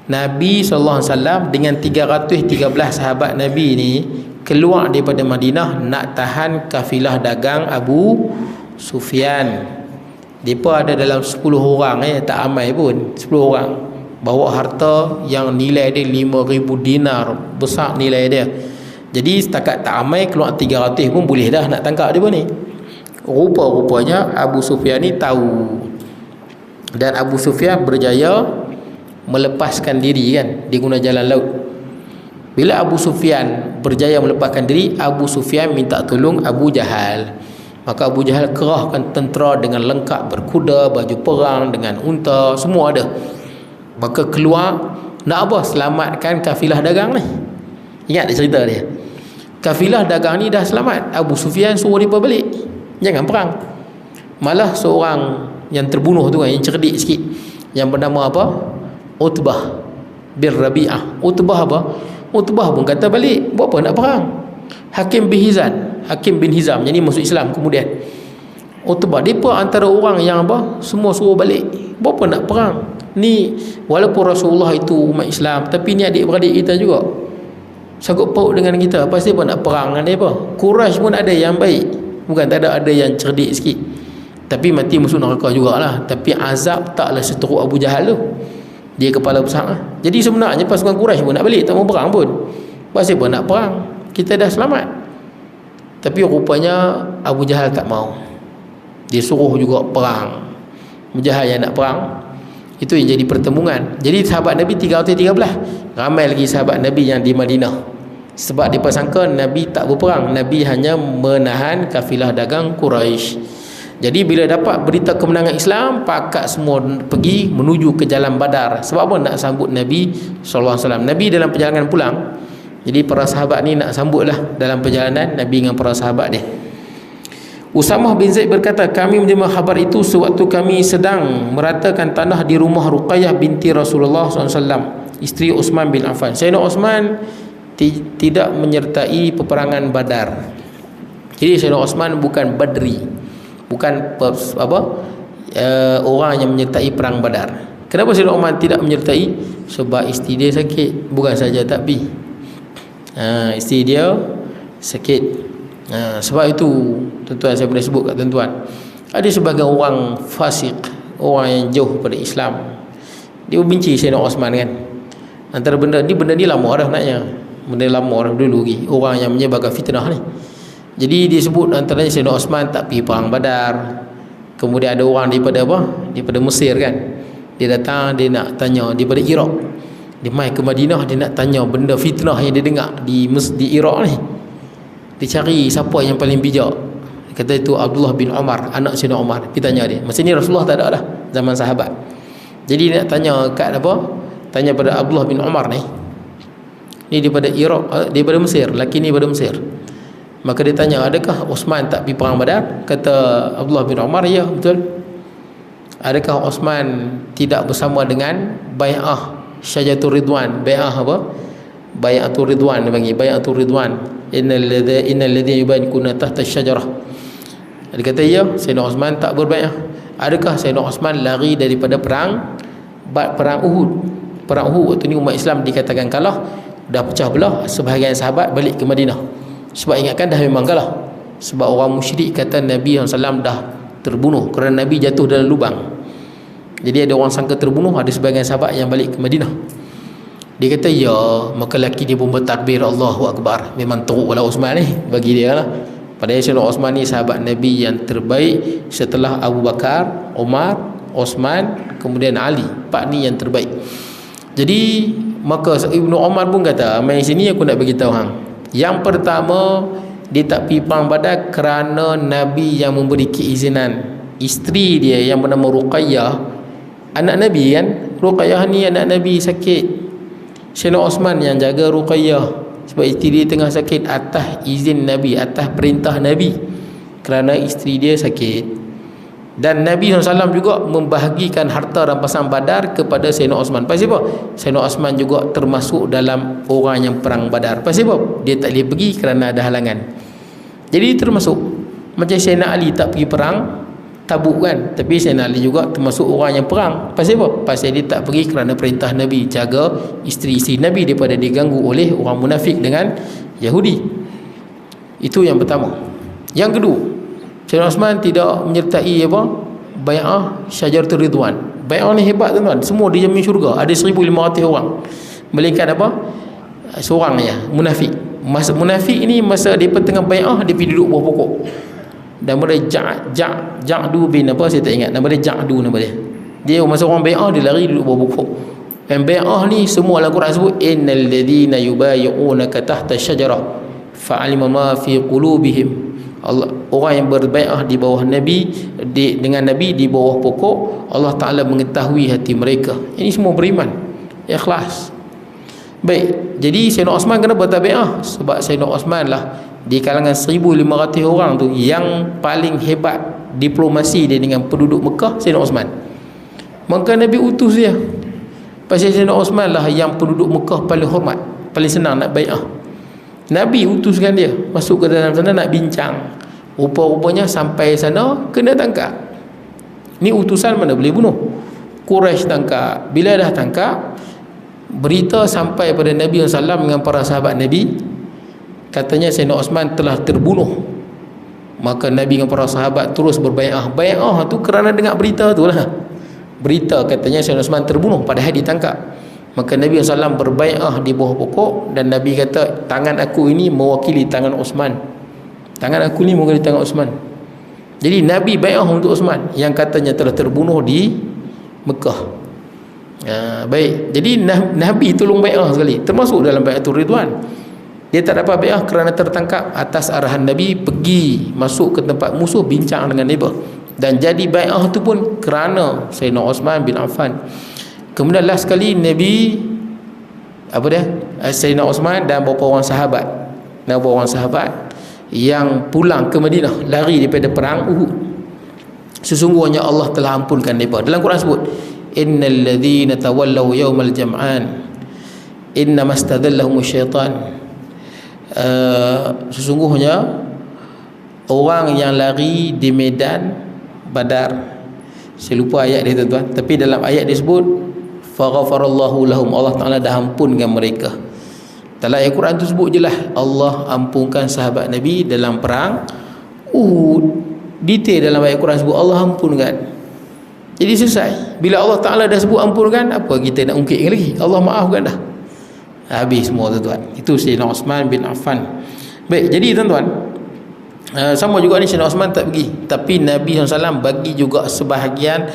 Nabi SAW dengan 313 sahabat Nabi ni keluar daripada Madinah nak tahan kafilah dagang Abu Sufyan. Mereka ada dalam 10 orang tak ramai pun, 10 orang bawa harta yang nilai dia 5,000 dinar, besar nilai dia. Jadi setakat tak ramai, keluar 300 pun boleh dah nak tangkap dia pun ni. Rupa-rupanya Abu Sufyan ni tahu, dan Abu Sufyan berjaya melepaskan diri kan, dia guna jalan laut. Bila Abu Sufyan berjaya melepaskan diri, Abu Sufyan minta tolong Abu Jahal. Maka Abu Jahal kerahkan tentera dengan lengkap berkuda, baju perang dengan unta, semua ada. Maka keluar nak apa? Selamatkan kafilah dagang ni. Ingat dia cerita dia. Kafilah dagang ni dah selamat. Abu Sufyan suruh mereka balik, jangan perang. Malah seorang yang terbunuh tu kan, yang cerdik sikit, yang bernama apa? Utbah bin Rabi'ah. Utbah apa? Utbah pun kata balik, buat apa nak perang? Hakim bin Hizam jadi masuk Islam kemudian. Utbah, mereka antara orang yang apa? Semua suruh balik. Buat apa nak perang? Ni walaupun Rasulullah itu umat Islam, tapi ni adik-beradik kita juga, sangkut paut dengan kita. Pasti apa nak perang dengan mereka? Quraisy pun ada yang baik, bukan tak ada yang cerdik sikit, tapi mati masuk neraka jugalah. Tapi azab taklah seteruk Abu Jahal tu. Dia kepala besar. Jadi sebenarnya pasukan Quraisy pun nak balik, tak mau perang pun. Pasti apa nak perang? Kita dah selamat. Tapi rupanya Abu Jahal tak mau. Dia suruh juga perang. Abu Jahal yang nak perang. Itu yang jadi pertembungan. Jadi sahabat Nabi 313. Ramai lagi sahabat Nabi yang di Madinah. Sebab mereka sangka Nabi tak berperang, Nabi hanya menahan kafilah dagang Quraisy. Jadi bila dapat berita kemenangan Islam, pakat semua pergi menuju ke jalan Badar. Sebab apa? Nak sambut Nabi SAW. Nabi dalam perjalanan pulang, jadi para sahabat ni nak sambutlah dalam perjalanan Nabi dengan para sahabat dia. Usamah bin Zaid berkata, kami menerima khabar itu sewaktu kami sedang meratakan tanah di rumah Ruqayyah binti Rasulullah SAW, isteri Uthman bin Affan. Sayyidina Uthman tidak menyertai peperangan Badar. Jadi Sayyidina Uthman bukan Badri, bukan orang yang menyertai perang Badar. Kenapa Sayyidina Uthman tidak menyertai? Sebab isteri dia sakit. Bukan saja tak pergi, isteri dia sakit. Sebab itu tuan-tuan, saya pernah sebut kat tuan-tuan, ada sebagian orang fasik, orang yang jauh pada Islam, dia benci Sayyidina Uthman kan. Antara benda ni lama dah naknya, benda lama dah dulu lagi, orang yang menyebarkan fitnah ni. Jadi dia sebut antaranya Sayyidina Uthman tak pergi perang Badar. Kemudian ada orang daripada daripada Mesir kan, dia datang, dia nak tanya daripada Iraq, dia mai ke Madinah, dia nak tanya benda fitnah yang dia dengar di Iraq ni. Dia cari siapa yang paling bijak. Dia kata itu Abdullah bin Umar, anak Sayyidina Umar. Dia tanya dia. Masa ni Rasulullah tak ada dah, zaman sahabat. Jadi dia nak tanya kat tanya pada Abdullah bin Umar ni daripada Iraq, daripada Mesir, lelaki ni daripada Mesir. Maka dia tanya, adakah Uthman tak pergi perang Badar? Kata Abdullah bin Umar, ya betul. Adakah Uthman tidak bersama dengan bai'ah Syajatul Ridwan? Bai'ah apa? Bai'atul Ridwan dia panggil, Bai'atul Ridwan. Innal ladzina yubayyikuna tahta asy-syajarah. Dia kata ya, Sayyidina Uthman tak berbai'ah. Adakah Sayyidina Uthman lari daripada perang Uhud? Perang Uhud waktu ni umat Islam dikatakan kalah, dah pecah belah, sebahagian sahabat balik ke Madinah. Sebab ingatkan dah memang kalah. Sebab orang musyrik kata Nabi SAW dah terbunuh kerana Nabi jatuh dalam lubang. Jadi ada orang sangka terbunuh, ada sebahagian sahabat yang balik ke Madinah. Dia kata ya, maka lelaki dia pun bertakbir Allahu Akbar. Memang teruklah Uthman ni bagi dia lah. Padahal Sayyidina Uthman ni sahabat Nabi yang terbaik setelah Abu Bakar, Umar, Osman, kemudian Ali. 4 ni yang terbaik. Jadi maka Ibnu Umar pun kata, mai sini aku nak bagi tahu hang. Yang pertama, dia tak pergi perang Badar kerana Nabi yang memberi keizinan. Isteri dia yang bernama Ruqayyah, anak Nabi kan. Ruqayyah ni anak Nabi sakit. Sayyidina Osman yang jaga Ruqayyah sebab isteri dia tengah sakit atas izin Nabi, atas perintah Nabi, kerana isteri dia sakit. Dan Nabi SAW juga membahagikan harta rampasan Badar kepada Sayyidina Osman. Pasal apa? Sayyidina Osman juga termasuk dalam orang yang perang Badar. Pasal apa? Dia tak boleh pergi kerana ada halangan. Jadi termasuk macam Sayyidina Ali tak pergi perang Tabuk kan, tapi Sayyidina Ali juga termasuk orang yang perang. Pasal apa? Pasal dia tak pergi kerana perintah Nabi, jaga isteri-isteri Nabi daripada diganggu oleh orang munafik dengan Yahudi. Itu yang pertama. Yang kedua, Sayyidina Osman tidak menyertai apa? Bai'ah Syajaratul Ridwan. Bai'ah ni hebat tuan-tuan. Semua dijamin syurga. Ada 1,500 orang. Melainkan apa? Seorang ya, munafik. Masa munafik ni masa dia tengah bai'ah, dia pergi duduk bawah pokok. Dan mereka Ja'du bin apa, saya tak ingat nama dia. Ja'du nama dia. Dia masa orang bai'ah dia lari duduk bawah pokok. Dan bai'ah ni semua dalam Quran sebut innal ladzina yubayyi'unaka tahta syajarah fa'alima ma fi qulubihim. Allah, orang yang berbai'ah di bawah Nabi, dengan Nabi di bawah pokok, Allah Ta'ala mengetahui hati mereka. Ini semua beriman, ikhlas. Baik, jadi Sayyidina Osman kenapa tak bai'ah? Sebab Sayyidina Osman lah di kalangan 1,500 orang tu yang paling hebat diplomasi dia dengan penduduk Mekah, Sayyidina Osman. Maka Nabi utus dia. Pasal Sayyidina Osman lah yang penduduk Mekah paling hormat, paling senang nak bai'ah. Nabi utuskan dia masuk ke dalam sana nak bincang. Rupa-rupanya sampai sana kena tangkap. Ni utusan mana boleh bunuh. Quraisy tangkap. Bila dah tangkap, berita sampai pada Nabi SAW dengan para sahabat Nabi, katanya Sayyidina Osman telah terbunuh. Maka Nabi dengan para sahabat terus berbai'ah. Bai'ah tu kerana dengar berita tu lah. Berita katanya Sayyidina Osman terbunuh padahal ditangkap. Maka Nabi SAW berbai'ah di bawah pokok. Dan Nabi kata, tangan aku ini mewakili tangan Osman. Tangan aku ni mewakili tangan Osman. Jadi Nabi bai'ah untuk Osman yang katanya telah terbunuh di Mekah. Baik, jadi Nabi tolong bai'ah sekali, termasuk dalam bai'atul Ridwan. Dia tak dapat bai'ah kerana tertangkap. Atas arahan Nabi pergi masuk ke tempat musuh, bincang dengan mereka. Dan jadi bai'ah tu pun kerana Sayyidina Osman bin Affan. Kemudian last sekali Nabi Sayyidina Osman dan beberapa orang sahabat, yang pulang ke Madinah lari daripada perang Uhud. Sesungguhnya Allah telah ampunkan mereka. Dalam Quran sebut innal ladzina tawallaw yawmal jam'an innama istadallahum syaitan. Sesungguhnya orang yang lari di medan Badar, saya lupa ayat dia tuan-tuan, tapi dalam ayat disebut faghfarallahu lahum, Allah Ta'ala dah ampunkan mereka. Dalam ayat Quran tu sebut je lah Allah ampunkan sahabat Nabi dalam perang Uhud. Detail dalam ayat Quran sebut Allah ampunkan. Jadi selesai. Bila Allah Ta'ala dah sebut ampunkan, apa kita nak ungkit lagi? Allah maafkan dah. Habis semua tuan-tuan. Itu Sayyidina Osman bin Affan. Baik, jadi tuan-tuan, sama juga ni Sayyidina Osman tak pergi, tapi Nabi SAW bagi juga sebahagian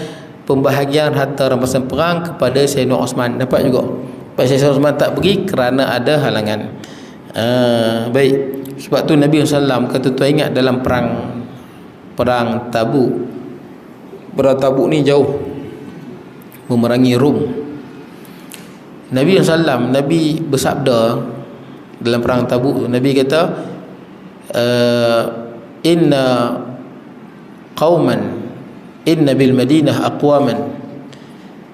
pembahagian harta rampasan perang kepada Sayyidina Osman. Dapat juga. Sayyidina Osman tak pergi kerana ada halangan. Baik, sebab tu Nabi SAW kata tu ingat dalam perang Tabuk. Perang Tabuk ni jauh, memerangi Rom. Nabi SAW, Nabi bersabda dalam perang Tabuk, Nabi kata inna qauman inna bil Madinah aqwaman,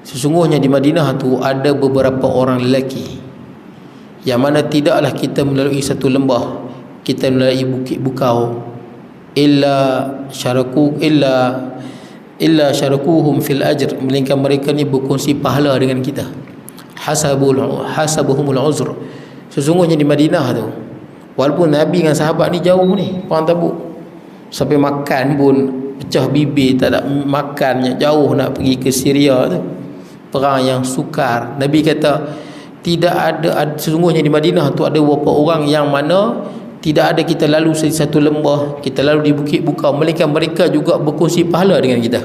sesungguhnya di Madinah tu ada beberapa orang lelaki yang mana tidaklah kita melalui satu lembah, kita melalui bukit bukau, illa syarakuhum fil ajr, melainkan mereka ni berkongsi pahala dengan kita. Hasabuhumul uzr, sesungguhnya di Madinah tu, walaupun Nabi dengan sahabat ni jauh ni perang Tabuk, sampai makan pun pecah bibir, tak ada makannya, jauh nak pergi ke Syria tu, perang yang sukar. Nabi kata tidak ada, sesungguhnya di Madinah tu ada beberapa orang yang mana tidak ada kita lalu satu lembah, kita lalu di bukit bukau, melainkan mereka juga berkongsi pahala dengan kita.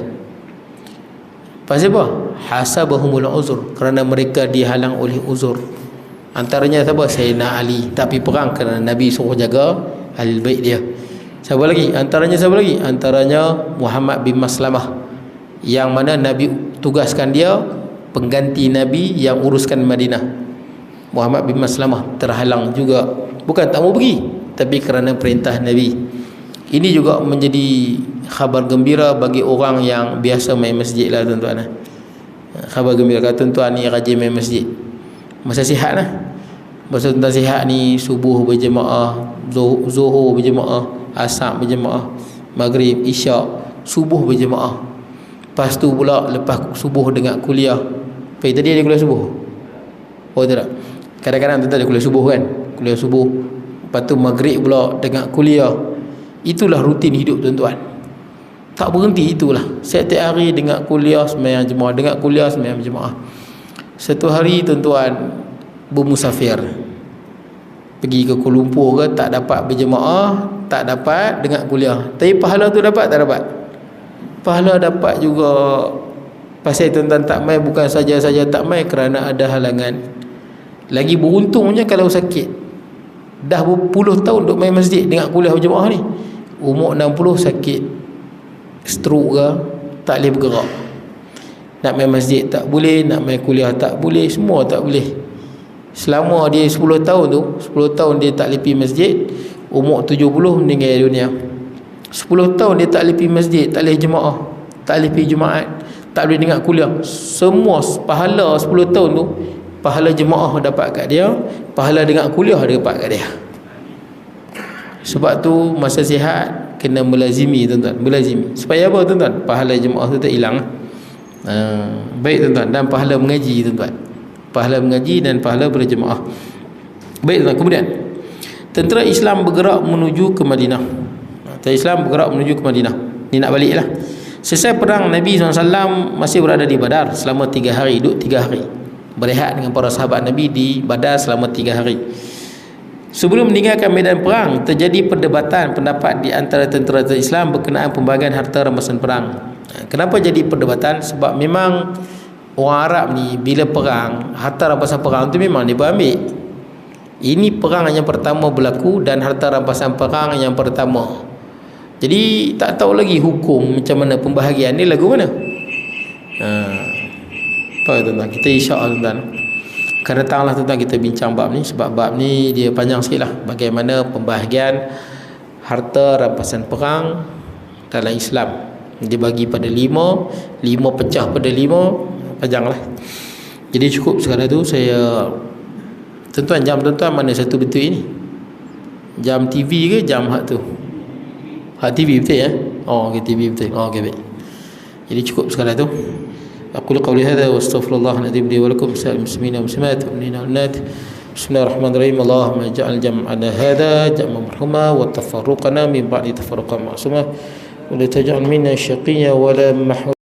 Pasal apa? Hasabahumul uzur, kerana mereka dihalang oleh uzur. Antaranya siapa? Sayyidina Ali tak pergi perang kerana Nabi suruh jaga ahli bait dia. Siapa lagi? Antaranya siapa lagi? Antaranya Muhammad bin Maslamah, yang mana Nabi tugaskan dia pengganti Nabi yang uruskan Madinah. Muhammad bin Maslamah terhalang juga, bukan tak mau pergi, tapi kerana perintah Nabi. Ini juga menjadi khabar gembira bagi orang yang biasa main masjid lah tuan-tuan. Khabar gembira, kalau tuan-tuan ni rajin main masjid, masa sihat lah. Masa tuan-tuan sihat ni, subuh berjemaah, zuhur berjemaah, asar berjemaah, maghrib, isyak, subuh berjemaah. Lepas tu pula lepas subuh dengan kuliah. Tadi ada kuliah subuh? Oh tidak. Kadang-kadang tuan-tuan ada kuliah subuh kan? Kuliah subuh. Lepas tu maghrib pula dengan kuliah. Itulah rutin hidup tuan-tuan. Tak berhenti itulah. Setiap hari dengar kuliah sembahyang jemaah, dengar kuliah sembahyang jemaah. Satu hari tuan-tuan bermusafir, pergi ke Kuala Lumpur ke, tak dapat berjemaah, tak dapat dengar kuliah. Tapi pahala tu dapat tak dapat? Pahala dapat juga. Pasal tuan-tuan tak mai, bukan saja-saja tak mai kerana ada halangan. Lagi beruntungnya kalau sakit. Dah berpuluh tahun duk main masjid dengar kuliah berjemaah ni. Umur 60 sakit stroke ke, tak boleh bergerak. Nak main masjid tak boleh, nak main kuliah tak boleh, semua tak boleh. Selama dia 10 tahun tu, 10 tahun dia tak boleh pergi masjid, umur 70 meninggal dunia. 10 tahun dia tak boleh pergi masjid, tak boleh jemaah, tak boleh pergi Jumaat, tak boleh dengar kuliah. Semua pahala 10 tahun tu, pahala jemaah dapat kat dia, pahala dengar kuliah dapat kat dia. Sebab tu masa sihat kena melazimi tuan-tuan, melazimi. Supaya apa tuan-tuan? Pahala jemaah tu tak hilang. Baik tuan-tuan, dan pahala mengaji tuan-tuan. Pahala mengaji dan pahala berjemaah. Baik tuan-tuan, kemudian tentera Islam bergerak menuju ke Madinah. Tentera Islam bergerak menuju ke Madinah. Ni nak baliklah. Selesai perang, Nabi SAW masih berada di Badar selama 3 hari, duduk 3 hari. Berehat dengan para sahabat Nabi di Badar selama 3 hari. Sebelum meninggalkan medan perang, terjadi perdebatan pendapat di antara tentera Islam berkenaan pembahagian harta rampasan perang. Kenapa jadi perdebatan? Sebab memang orang Arab ni bila perang, harta rampasan perang tu memang dia ambil. Ini perang yang pertama berlaku dan harta rampasan perang yang pertama. Jadi tak tahu lagi hukum macam mana pembahagian ni lagu mana. Apa tuan-tuan? Kita insya-Allah tuan-tuan akan datanglah tuan-tuan kita bincang bab ni, sebab bab ni dia panjang sikit lah. Bagaimana pembahagian harta rampasan perang dalam Islam. Dia bagi pada 5 pecah pada 5, panjang lah. Jadi cukup sekarang tu saya, tuan-tuan jam tuan-tuan mana satu betul ini? Jam TV ke jam hak tu? Hak TV betul ya? Oh okay, TV betul. Oh okay, baik. Jadi cukup sekarang tu. أقول قولي هذا واستغفر الله العظيم لي ولكم سائر المسلمين والمسلمات والمؤمنين والمؤمنات. بسم الله الرحمن الرحيم. اللهم اجعل جمعنا هذا جمعا مرحوما وتفرقنا من بعد تفرقا معصوما ولا تجعل منا شقيا ولا محروما.